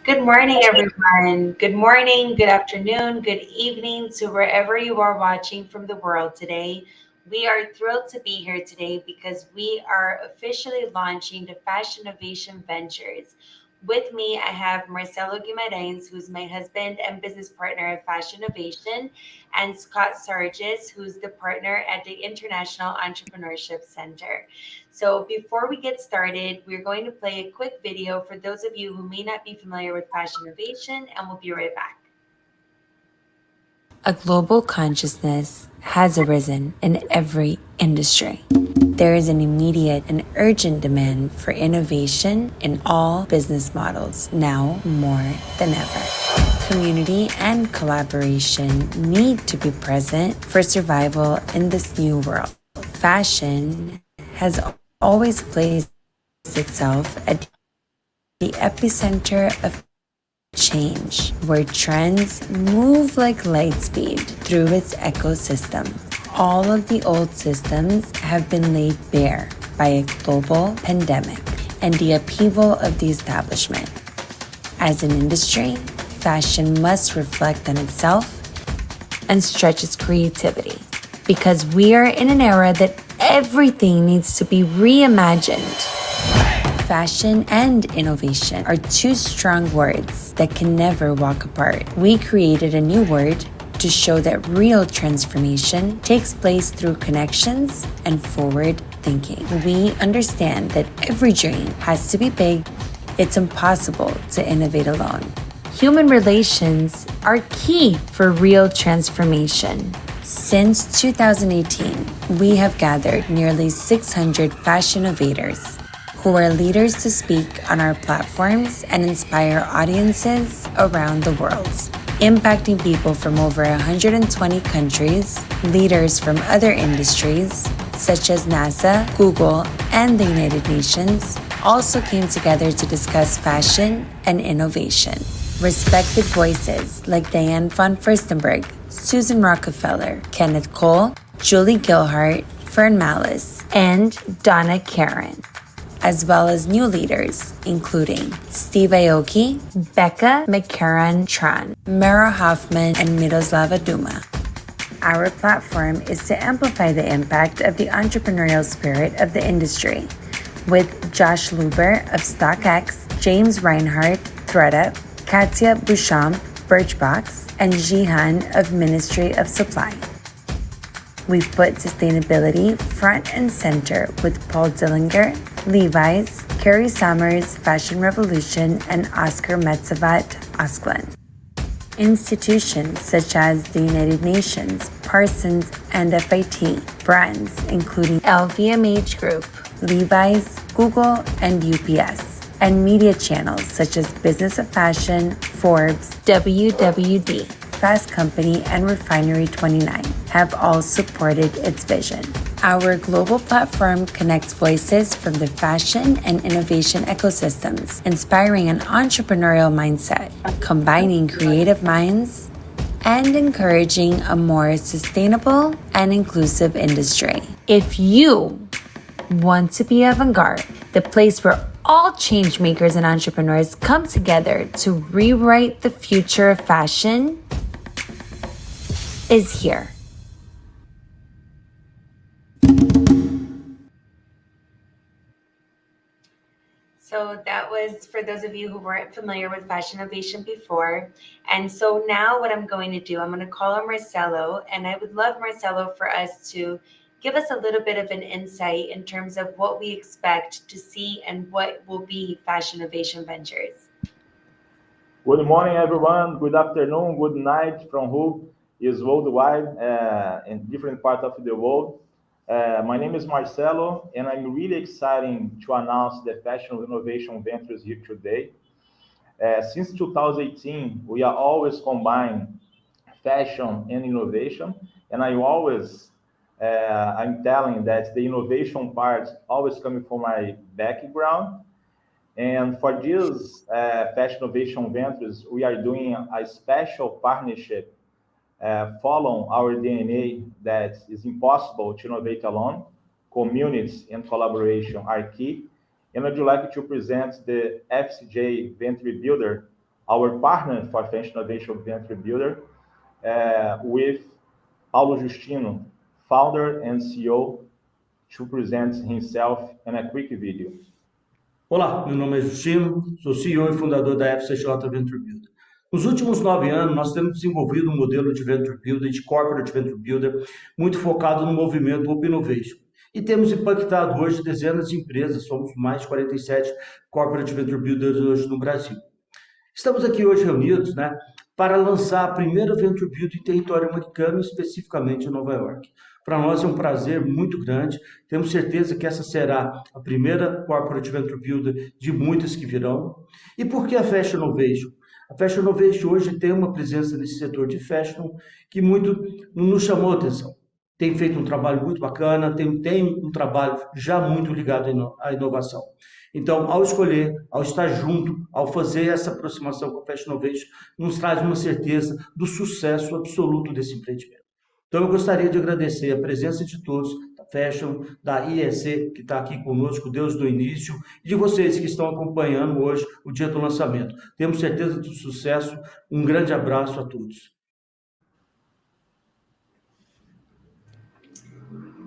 Good morning, everyone. Good morning, good afternoon, good evening to wherever you are watching from the world today. We are thrilled to be here today because we are officially launching the Fashinnovation Ventures. With me, I have Marcelo Guimarães, who's my husband and business partner at Fashion Innovation, and Scott Sargis, who's the partner at the International Entrepreneurship Center. So before we get started, we're going to play a quick video for those of you who may not be familiar with Fashion Innovation, and we'll be right back. A global consciousness has arisen in every industry. There is an immediate and urgent demand for innovation in all business models, now more than ever. Community and collaboration need to be present for survival in this new world. Fashion has always placed itself at the epicenter of change, where trends move like light speed through its ecosystem. All of the old systems have been laid bare by a global pandemic and the upheaval of the establishment. As an industry, fashion must reflect on itself and stretch its creativity, because we are in an era that everything needs to be reimagined. Fashion and innovation are two strong words that can never walk apart. We created a new word to show that real transformation takes place through connections and forward thinking. We understand that every dream has to be big. It's impossible to innovate alone. Human relations are key for real transformation. Since 2018, we have gathered nearly 600 fashion innovators who are leaders to speak on our platforms and inspire audiences around the world, impacting people from over 120 countries. Leaders from other industries, such as NASA, Google, and the United Nations, also came together to discuss fashion and innovation. Respected voices like Diane von Furstenberg, Susan Rockefeller, Kenneth Cole, Julie Gilhart, Fern Malice, and Donna Karen, as well as new leaders, including Steve Aoki, Becca McCarran-Tran, Mara Hoffman, and Miroslava Duma. Our platform is to amplify the impact of the entrepreneurial spirit of the industry, with Josh Luber of StockX, James Reinhardt, ThreadUp, Katya Bouchamp, Birchbox, and Jihan of Ministry of Supply. We've put sustainability front and center with Paul Dillinger, Levi's, Carrie Summers, Fashion Revolution, and Oscar Metzavat Asklin. Institutions such as the United Nations, Parsons, and FIT, brands including LVMH Group, Levi's, Google, and UPS, and media channels such as Business of Fashion, Forbes, WWD, Fast Company, and Refinery 29 have all supported its vision. Our global platform connects voices from the fashion and innovation ecosystems, inspiring an entrepreneurial mindset, combining creative minds, and encouraging a more sustainable and inclusive industry. If you want to be avant-garde, the place where all change makers and entrepreneurs come together to rewrite the future of fashion, is here. So that was for those of you who weren't familiar with Fashion Innovation before. And so now what I'm going to do, I'm going to call on Marcelo, and I would love Marcelo for us to give us a little bit of an insight in terms of what we expect to see and what will be Fashion Innovation Ventures. Good morning, everyone. Good afternoon, good night from who is worldwide in different parts of the world. My name is Marcelo, and I'm really excited to announce the Fashion Innovation Ventures here today. Since 2018, we are always combining fashion and innovation, and I'm telling that the innovation part always coming from my background. And for this Fashion Innovation Ventures, we are doing a special partnership following our DNA that is impossible to innovate alone. Communities and collaboration are key. And I'd like to present the FCJ Venture Builder our partner for Fashinnovation Venture Builder, with Paulo Justino, founder and CEO, to present himself in a quick video. Olá, meu nome é Justino, sou CEO e fundador da FCJ Venture Builder. Nos últimos 9 anos, nós temos desenvolvido um modelo de Venture Builder, de Corporate Venture Builder, muito focado no movimento Open Innovation. E temos impactado hoje dezenas de empresas, somos mais de 47 Corporate Venture Builders hoje no Brasil. Estamos aqui hoje reunidos, para lançar a primeira Venture Builder em território americano, especificamente em Nova York. Para nós é um prazer muito grande, temos certeza que essa será a primeira Corporate Venture Builder de muitas que virão. E por que a Fashinnovation? A Fashinnovation hoje tem uma presença nesse setor de fashion que muito nos chamou a atenção. Tem feito um trabalho muito bacana, tem um trabalho já muito ligado à inovação. Então, ao escolher, ao estar junto, ao fazer essa aproximação com a Fashinnovation, nos traz uma certeza do sucesso absoluto desse empreendimento. Então, eu gostaria de agradecer a presença de todos, da Fashion, da IEC, que está aqui conosco desde o início, e de vocês que estão acompanhando hoje o dia do lançamento. Temos certeza do sucesso. Um grande abraço a todos.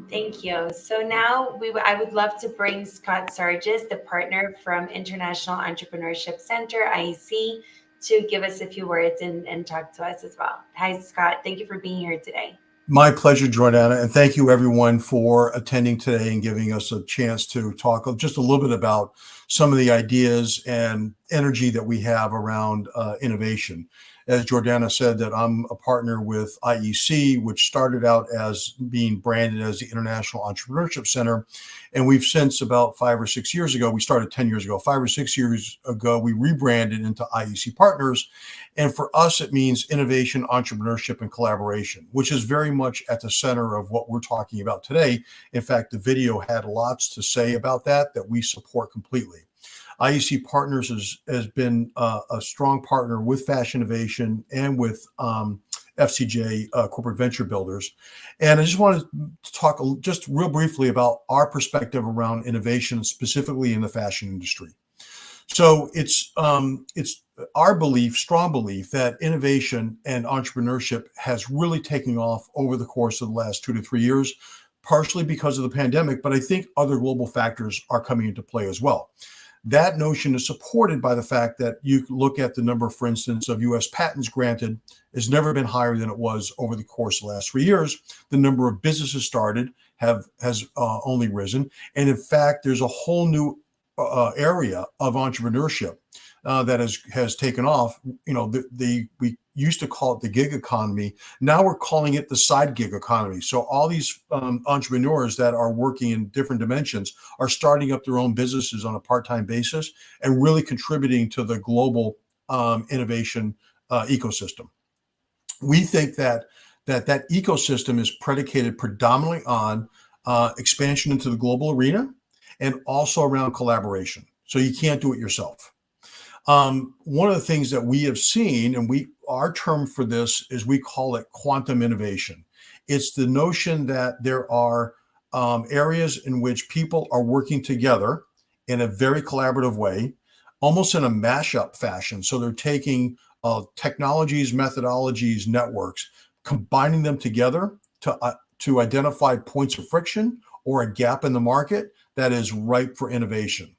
Thank you. So now I would love to bring Scott Sargis, the partner from International Entrepreneurship Center, IEC, to give us a few words and talk to us as well. Hi, Scott. Thank you for being here today. My pleasure, Jordana, and thank you everyone for attending today and giving us a chance to talk just a little bit about some of the ideas and energy that we have around innovation. As Jordana said, that I'm a partner with IEC, which started out as being branded as the International Entrepreneurship Center. And we've since about 5 or 6 years ago, we started 10 years ago, 5 or 6 years ago, we rebranded into IEC Partners. And for us, it means innovation, entrepreneurship, and collaboration, which is very much at the center of what we're talking about today. In fact, the video had lots to say about that we support completely. IEC Partners has been a strong partner with Fashinnovation and with FCJ Corporate Venture Builders. And I just wanted to talk just real briefly about our perspective around innovation, specifically in the fashion industry. So it's our belief, strong belief, that innovation and entrepreneurship has really taken off over the course of the last 2 to 3 years, partially because of the pandemic, but I think other global factors are coming into play as well. That notion is supported by the fact that you look at the number, for instance, of U.S. patents granted has never been higher than it was over the course of the last 3 years. The number of businesses started has only risen. And in fact, there's a whole new area of entrepreneurship that has taken off. You know, we used to call it the gig economy. Now we're calling it the side gig economy. So all these entrepreneurs that are working in different dimensions are starting up their own businesses on a part-time basis and really contributing to the global innovation ecosystem. We think that ecosystem is predicated predominantly on expansion into the global arena and also around collaboration. So you can't do it yourself. One of the things that we have seen, and our term for this is we call it quantum innovation. It's the notion that there are areas in which people are working together in a very collaborative way, almost in a mashup fashion. So they're taking technologies, methodologies, networks, combining them together to identify points of friction or a gap in the market that is ripe for innovation.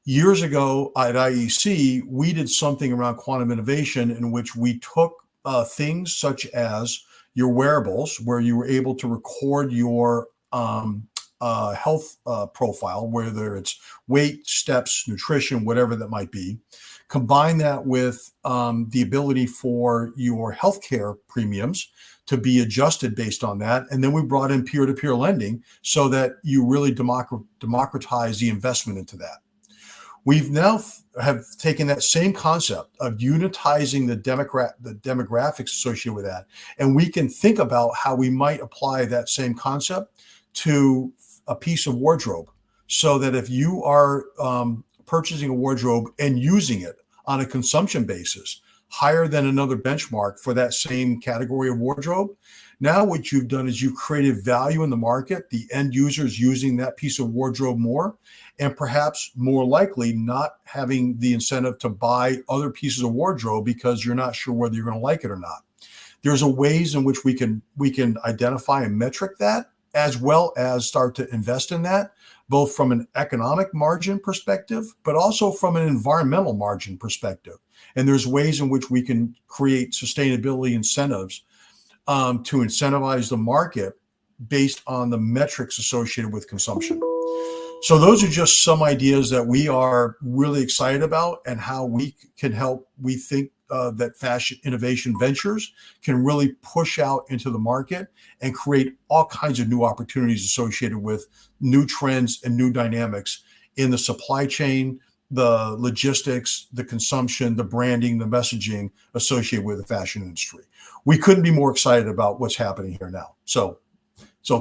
Years ago at IEC, we did something around quantum innovation in which we took things such as your wearables, where you were able to record your health profile, whether it's weight, steps, nutrition, whatever that might be, combine that with the ability for your healthcare premiums to be adjusted based on that. And then we brought in peer-to-peer lending so that you really democratize the investment into that. We've now have taken that same concept of unitizing the demographics associated with that, and we can think about how we might apply that same concept to a piece of wardrobe, so that if you are purchasing a wardrobe and using it on a consumption basis higher than another benchmark for that same category of wardrobe, Now what you've done is you've created value in the market. The end user is using that piece of wardrobe more, and perhaps more likely not having the incentive to buy other pieces of wardrobe because you're not sure whether you're going to like it or not. There's a ways in which we can identify and metric that, as well as start to invest in that, both from an economic margin perspective, but also from an environmental margin perspective. And there's ways in which we can create sustainability incentives to incentivize the market based on the metrics associated with consumption. So those are just some ideas that we are really excited about, and how we can help. We think that Fashinnovation Ventures can really push out into the market and create all kinds of new opportunities associated with new trends and new dynamics in the supply chain, the logistics, the consumption, the branding, the messaging associated with the fashion industry. We couldn't be more excited about what's happening here now. So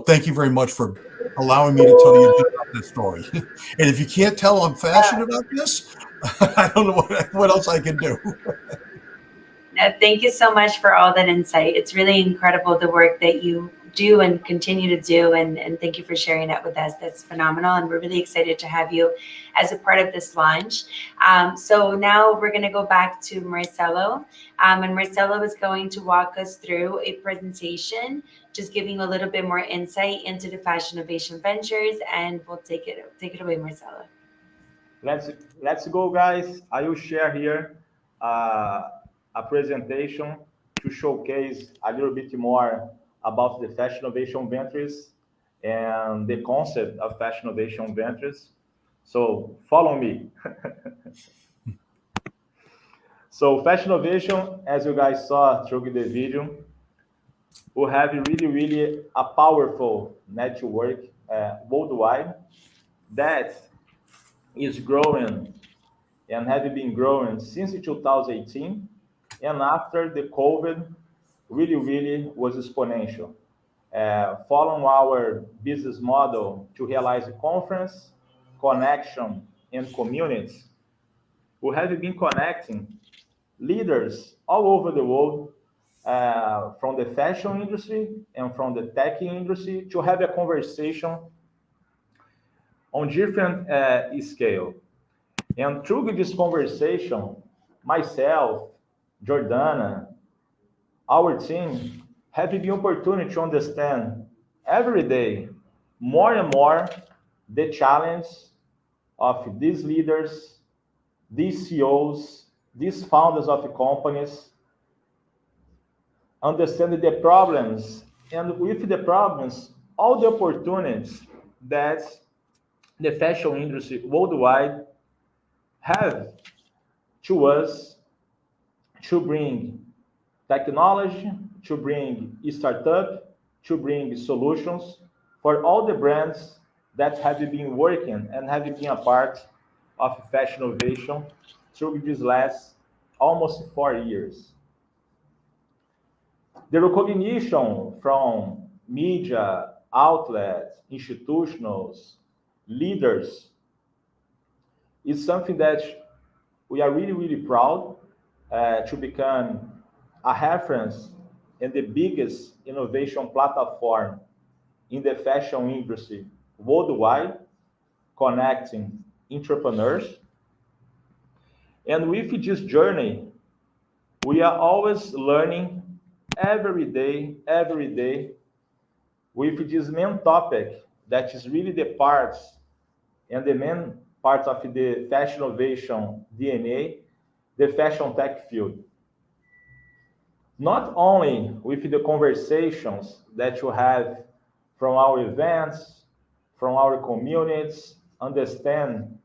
thank you very much for allowing me to tell you about this story. And if you can't tell I'm passionate about this, I don't know what else I can do. No, thank you so much for all that insight. It's really incredible the work that you do and continue to do. And thank you for sharing that with us. That's phenomenal. And we're really excited to have you as a part of this launch. So now we're going to go back to Marcelo. And Marcelo is going to walk us through a presentation, just giving a little bit more insight into the Fashinnovation Ventures. And we'll take it away, Marcelo. Let's go, guys. I will share here a presentation to showcase a little bit more about the Fashinnovation Ventures and the concept of Fashinnovation Ventures. So follow me. So Fashinnovation, as you guys saw through the video, we have really a powerful network worldwide that is growing and has been growing since 2018. And after the COVID, really was exponential. Following our business model to realize conference, connection, and communities, we have been connecting leaders all over the world, from the fashion industry and from the tech industry, to have a conversation on different scale. And through this conversation, myself, Jordana, our team have the opportunity to understand every day more and more the challenge of these leaders, these CEOs, these founders of the companies, understanding the problems, and with the problems, all the opportunities that the fashion industry worldwide have to us to bring technology, to bring startup, to bring solutions for all the brands that have been working and have been a part of Fashinnovation through these last almost 4 years. The recognition from media, outlets, institutionals, leaders is something that we are really proud to become a reference and the biggest innovation platform in the fashion industry worldwide, connecting entrepreneurs. And with this journey, we are always learning every day with this main topic that is really the parts and the main part of the Fashinnovation DNA, the fashion tech field. Not only with the conversations that you have from our events, from our communities, understand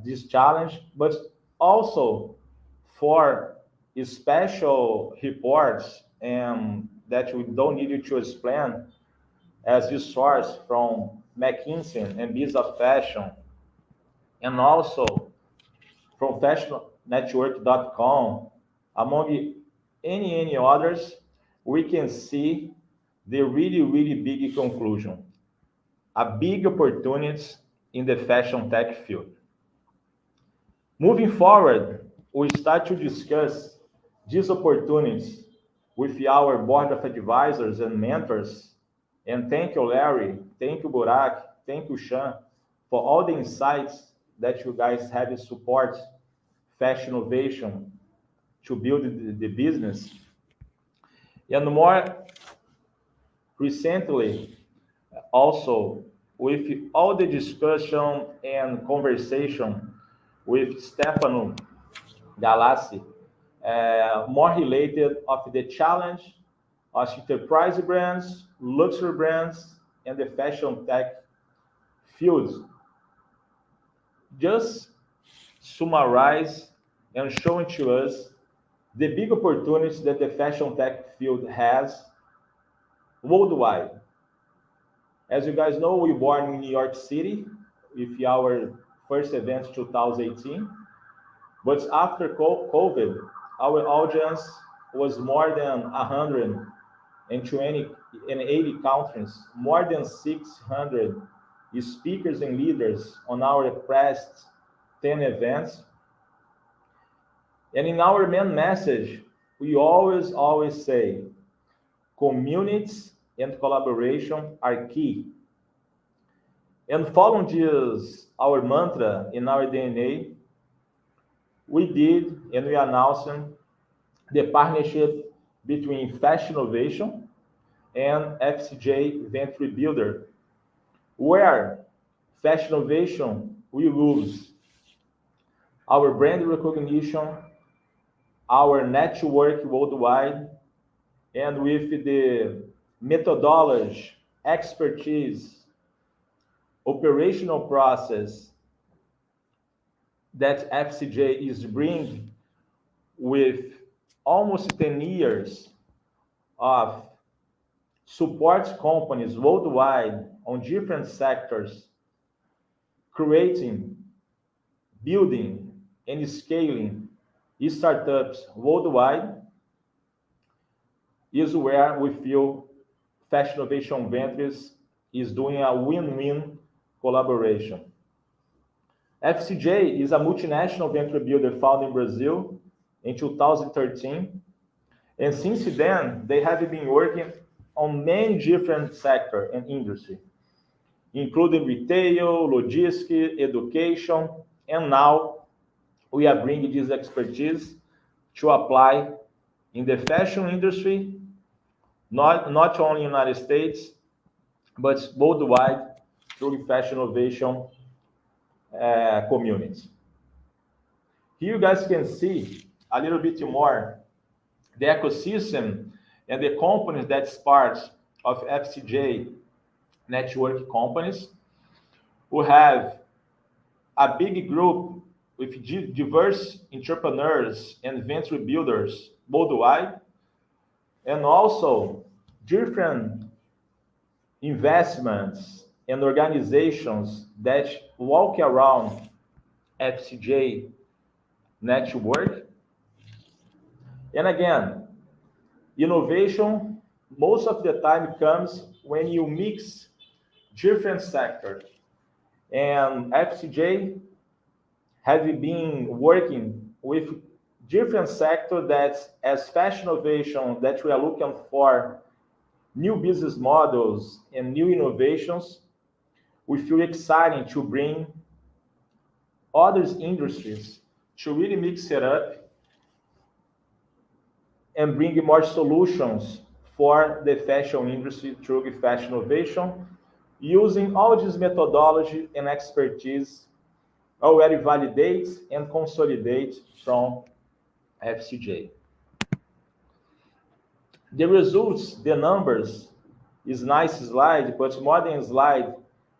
this challenge, but also for special reports and that we don't need you to explain, as you source from McKinsey and Biz of Fashion, and also from fashionnetwork.com, among any others, we can see the really big conclusion, a big opportunities in the fashion tech field. Moving forward, we start to discuss these opportunities with our board of advisors and mentors. And thank you, Larry, thank you, Burak, thank you, Sean, for all the insights that you guys have to support Fashinnovation to build the business. And more recently, also, with all the discussion and conversation with Stefano Galassi, more related of the challenge of enterprise brands, luxury brands, and the fashion tech fields. Just summarize and showing to us the big opportunities that the fashion tech field has worldwide. As you guys know, we were born in New York City with our first event 2018. But after COVID, our audience was more than 120 in 80 countries, more than 600 speakers and leaders on our past 10 events. And in our main message, we always say, communities and collaboration are key. And following this, our mantra in our DNA, we did and we announced the partnership between Fashinnovation and FCJ Venture Builder, where Fashinnovation will use our brand recognition, our network worldwide, and with the methodology, expertise, operational process that FCJ is bringing with almost 10 years of support companies worldwide on different sectors, creating, building, and scaling startups worldwide, is where we feel Fashinnovation Ventures is doing a win-win collaboration. FCJ is a multinational venture builder founded in Brazil in 2013. And since then, they have been working on many different sectors and industry, including retail, logistics, education, and now we are bringing this expertise to apply in the fashion industry, not only in the United States, but worldwide through the Fashinnovation communities. Here you guys can see a little bit more the ecosystem and the companies that's part of FCJ network companies who have a big group with diverse entrepreneurs and venture builders worldwide, and also different investments and organizations that walk around FCJ network. And again, innovation most of the time comes when you mix different sectors. And FCJ have been working with different sectors that as Fashinnovation that we are looking for new business models and new innovations, we feel exciting to bring other industries to really mix it up and bring more solutions for the fashion industry through Fashinnovation, using all this methodology and expertise already validate and consolidate from FCJ. The results, the numbers, is nice slide, but more than slide,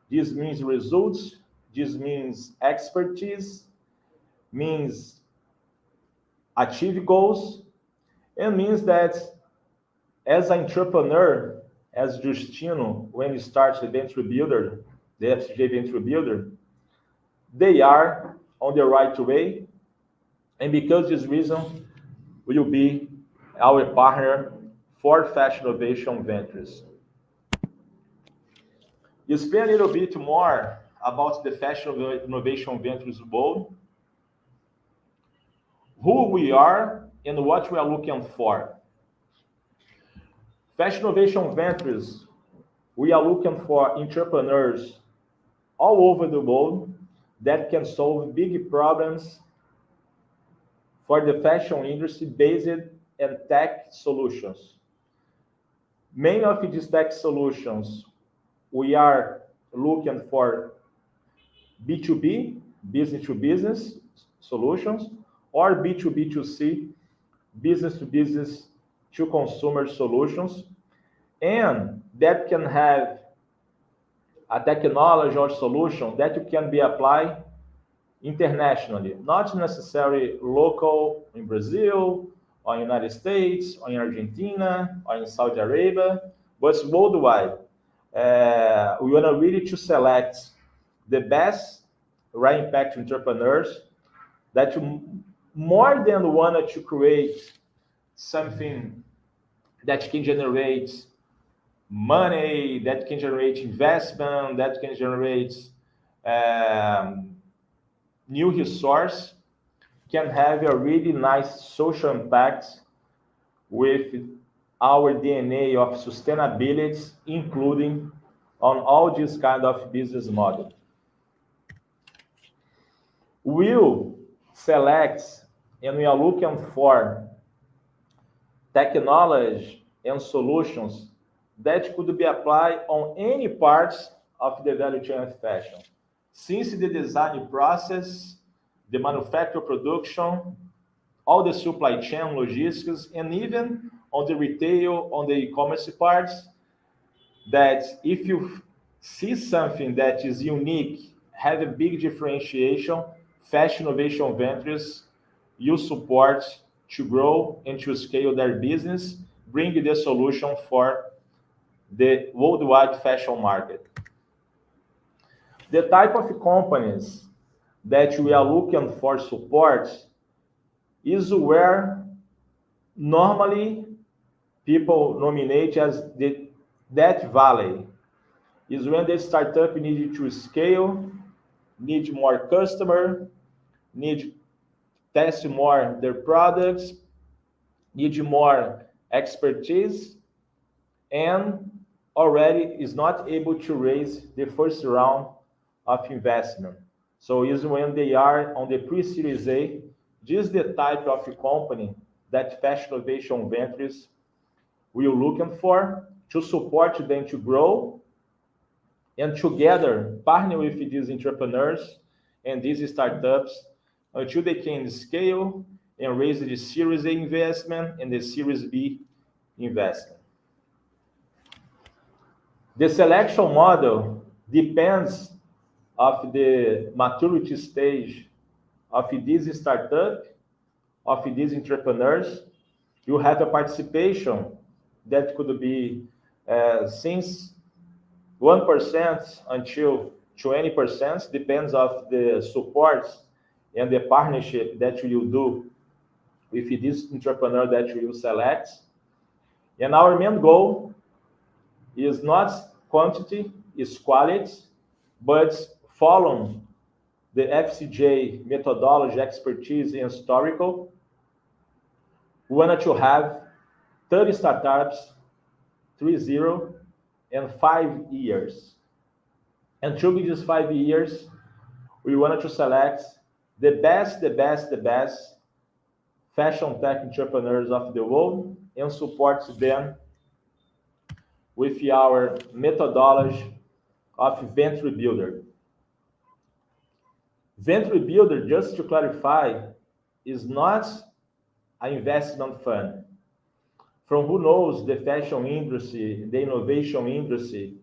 this means results, this means expertise, means achieve goals, and means that as an entrepreneur, as Justino, when he starts the Venture Builder, the FCJ Venture Builder, they are on the right way, and because this reason will be our partner for Fashinnovation Ventures. Explain a little bit more about the Fashinnovation Ventures World, who we are and what we are looking for. Fashinnovation Ventures, we are looking for entrepreneurs all over the world that can solve big problems for the fashion industry based on tech solutions. Many of these tech solutions, we are looking for B2B, business to business solutions, or B2B2C, business to business to consumer solutions, and that can have a technology or solution that can be applied internationally, not necessarily local in Brazil, or United States, or in Argentina, or in Saudi Arabia, but worldwide. We want to really to select the best high impact entrepreneurs that more than wanted to create something that can generate money, that can generate investment, that can generate new resource, can have a really nice social impact with our DNA of sustainability, including on all these kind of business model. We'll select and we are looking for technology and solutions that could be applied on any parts of the value chain of fashion, since the design process, the manufacture production, all the supply chain logistics, and even on the retail, on the e-commerce parts, that if you see something that is unique, have a big differentiation, Fashinnovation Ventures, you support to grow and to scale their business, bring the solution for the worldwide fashion market. The type of companies that we are looking for support is where normally people nominate as that valley, is when the startup needs to scale, need more customer, need test more their products, need more expertise, and already is not able to raise the first round of investment. So is when they are on the pre-series A. This is the type of company that Fashinnovation Ventures will looking for to support them to grow and together partner with these entrepreneurs and these startups until they can scale and raise the Series A investment and the Series B investment. The selection model depends of the maturity stage of this startup, of these entrepreneurs. You have a participation that could be since 1% until 20%, depends of the support and the partnership that you do with this entrepreneur that you select. And our main goal is not quantity, is quality, but following the FCJ methodology, expertise, and historical. We wanted to have 30 startups, 30, in 5 years. And through these 5 years, we wanted to select the best fashion tech entrepreneurs of the world and support them with our methodology of Venture Builder. Venture Builder, just to clarify, is not an investment fund. From who knows the fashion industry, the innovation industry,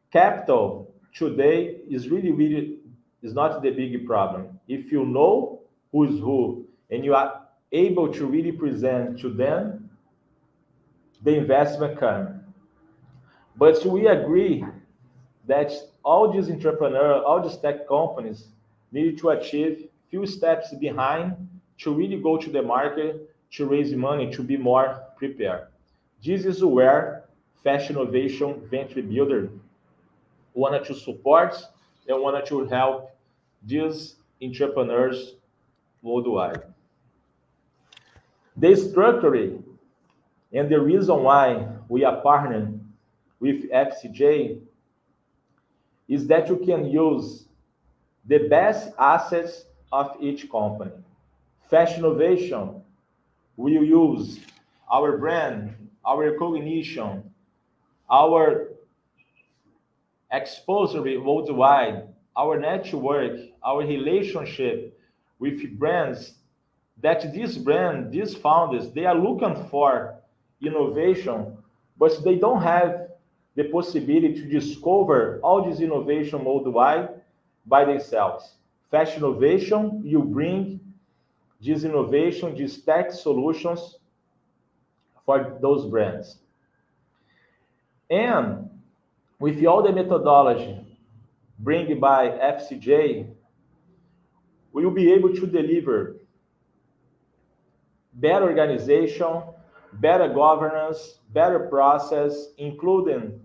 capital today is really is not the big problem. If you know who is who and you are able to really present to them, the investment can. But we agree that all these entrepreneurs, all these tech companies need to achieve few steps behind to really go to the market, to raise money, to be more prepared. This is where Fashinnovation Venture Builder wanted to support and wanted to help these entrepreneurs worldwide. The structure And the reason why we are partnering with FCJ is that you can use the best assets of each company. Fashinnovation will use our brand, our recognition, our exposure worldwide, our network, our relationship with brands, that these founders, they are looking for innovation, but they don't have the possibility to discover all this innovation worldwide by themselves. Fashinnovation, you bring this innovation, these tech solutions for those brands. And with all the methodology bring by FCJ, we will be able to deliver better organization, better governance, better process, including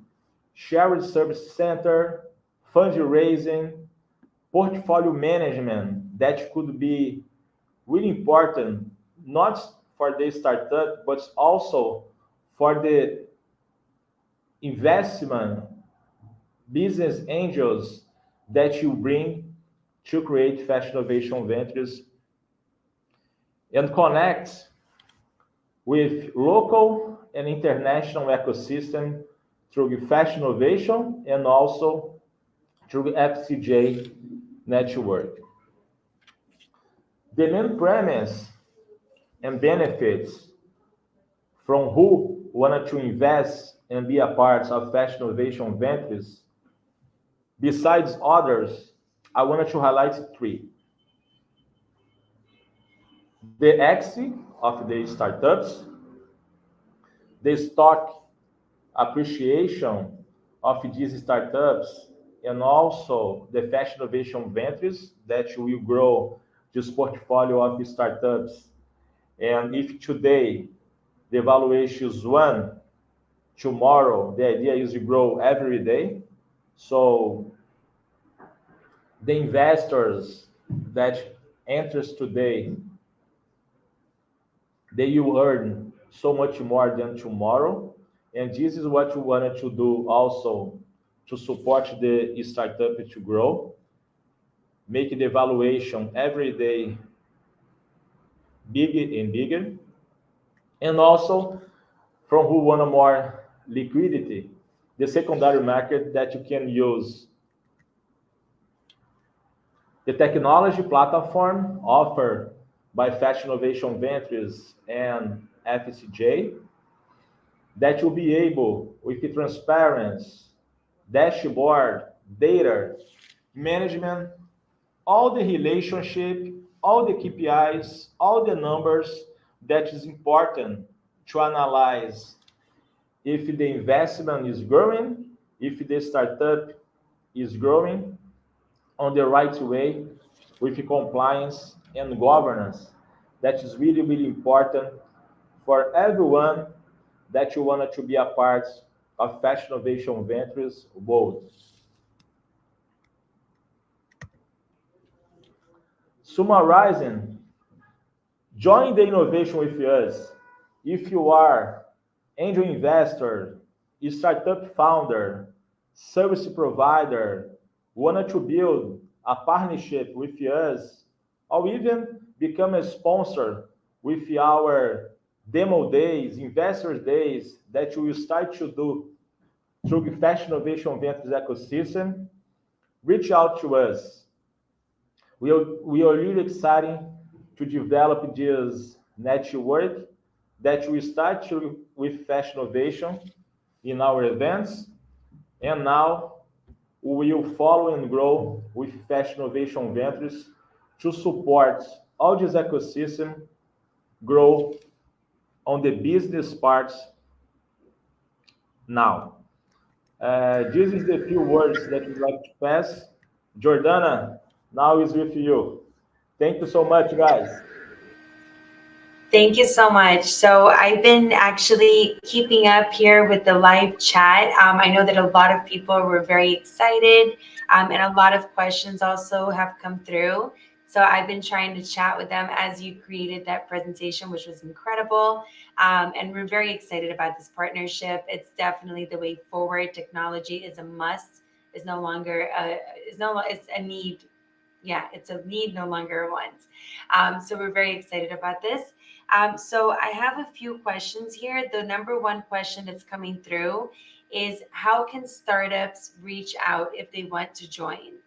shared service center, fundraising, portfolio management that could be really important, not for the startup, but also for the investment business angels that you bring to create Fashinnovation Ventures and connect with local and international ecosystem through Fashinnovation and also through FCJ network. The main premise and benefits from who wanted to invest and be a part of Fashinnovation Ventures, besides others, I wanted to highlight three. The exit of the startups, the stock appreciation of these startups, and also the Fashinnovation Ventures that will grow this portfolio of startups. And if today the valuation is one, tomorrow the idea is to grow every day. So the investors that enters today, they will earn so much more than tomorrow. And this is what we wanted to do also to support the startup to grow, make the valuation every day bigger and bigger, and also from who want more liquidity, the secondary market that you can use the technology platform offered by Fashinnovation Ventures and FCJ that will be able, with the transparency, dashboard, data, management, all the relationship, all the KPIs, all the numbers that is important to analyze if the investment is growing, if the startup is growing on the right way with compliance and governance. That is really, really important for everyone that you wanted to be a part of Fashinnovation Ventures world. Summarizing, join the innovation with us. If you are angel investor, startup founder, service provider, wanted to build a partnership with us, or even become a sponsor with our demo days, investor days that we will start to do through the Fashinnovation Ventures ecosystem, reach out to us. We are really excited to develop this network that we start with Fashinnovation in our events, and now we will follow and grow with Fashinnovation Ventures to support all this ecosystem grow on the business parts now. This is the few words that we'd like to pass. Jordana, now is with you. Thank you so much, guys. Thank you so much. So I've been actually keeping up here with the live chat. I know that a lot of people were very excited, and a lot of questions also have come through. So I've been trying to chat with them as you created that presentation, which was incredible. And we're very excited about this partnership. It's definitely the way forward. Technology is a must. Is no longer it's a need. Yeah, it's a need, no longer a want. So we're very excited about this. So I have a few questions here. The number one question that's coming through is, how can startups reach out if they want to join?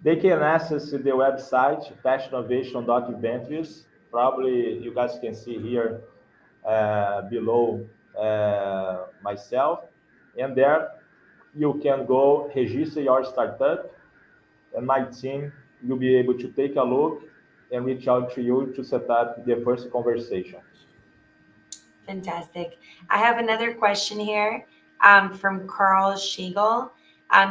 They can access the website Fashinnovation Ventures. Probably you guys can see here below myself, and there you can go register your startup, and my team will be able to take a look and reach out to you to set up the first conversation. Fantastic. I have another question here from Carl Schigel.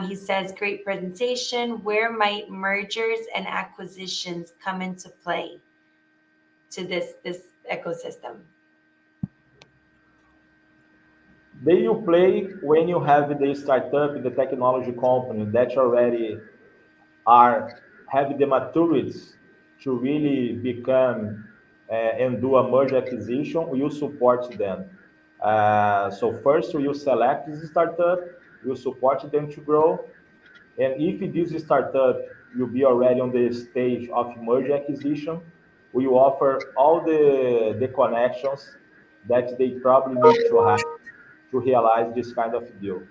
He says, great presentation. Where might mergers and acquisitions come into play to this ecosystem? They will play when you have the startup, the technology company that already are have the maturity to really become and do a merge acquisition. We will support them. So first we will select this startup, we will support them to grow, and if this startup will be already on the stage of merge acquisition, we will offer all the connections that they probably need to have to realize this kind of deal.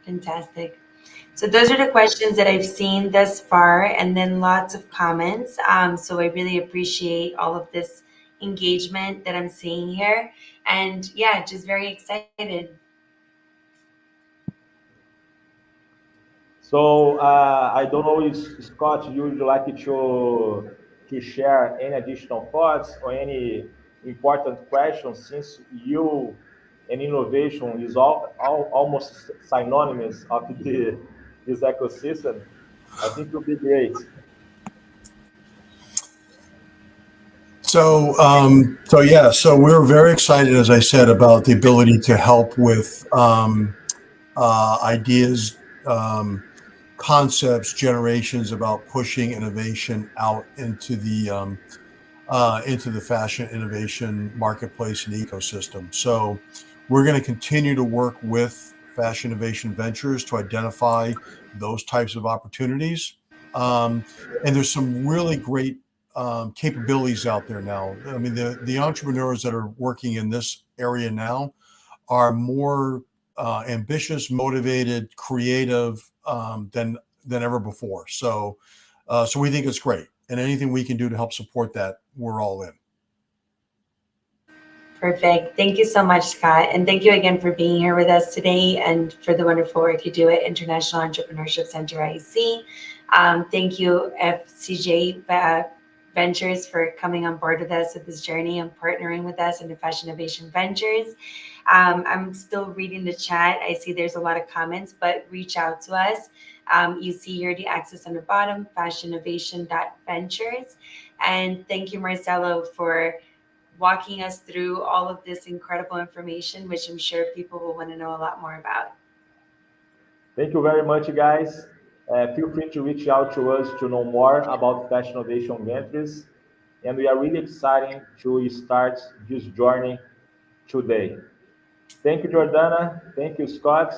Fantastic. So those are the questions that I've seen thus far, and then lots of comments. So I really appreciate all of this engagement that I'm seeing here, and yeah, just very excited. So I don't know if Scott, you would like to share any additional thoughts or any important questions, since you and innovation is almost synonymous of this ecosystem. I think it would be great. So we're very excited, as I said, about the ability to help with ideas, concepts, generations about pushing innovation out into the fashion innovation marketplace and ecosystem. So we're going to continue to work with Fashinnovation Ventures to identify those types of opportunities. And there's some really great capabilities out there now. I mean, the entrepreneurs that are working in this area now are more ambitious, motivated, creative than ever before. So we think it's great, and anything we can do to help support that, we're all in. Perfect. Thank you so much, Scott. And thank you again for being here with us today and for the wonderful work you do at International Entrepreneurship Center IC. Thank you, FCJ Ventures, for coming on board with us with this journey and partnering with us in the Fashinnovation Ventures. I'm still reading the chat. I see there's a lot of comments, but reach out to us. You see here the access on the bottom, fashionnovation.ventures. And thank you, Marcelo, for walking us through all of this incredible information, which I'm sure people will want to know a lot more about. Thank you very much, guys. Feel free to reach out to us to know more about Fashinnovation Ventures. And we are really excited to start this journey today. Thank you, Jordana. Thank you, Scott.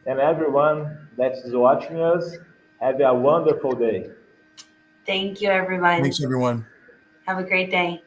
And everyone that is watching us, have a wonderful day. Thank you, everyone. Thanks, everyone. Have a great day.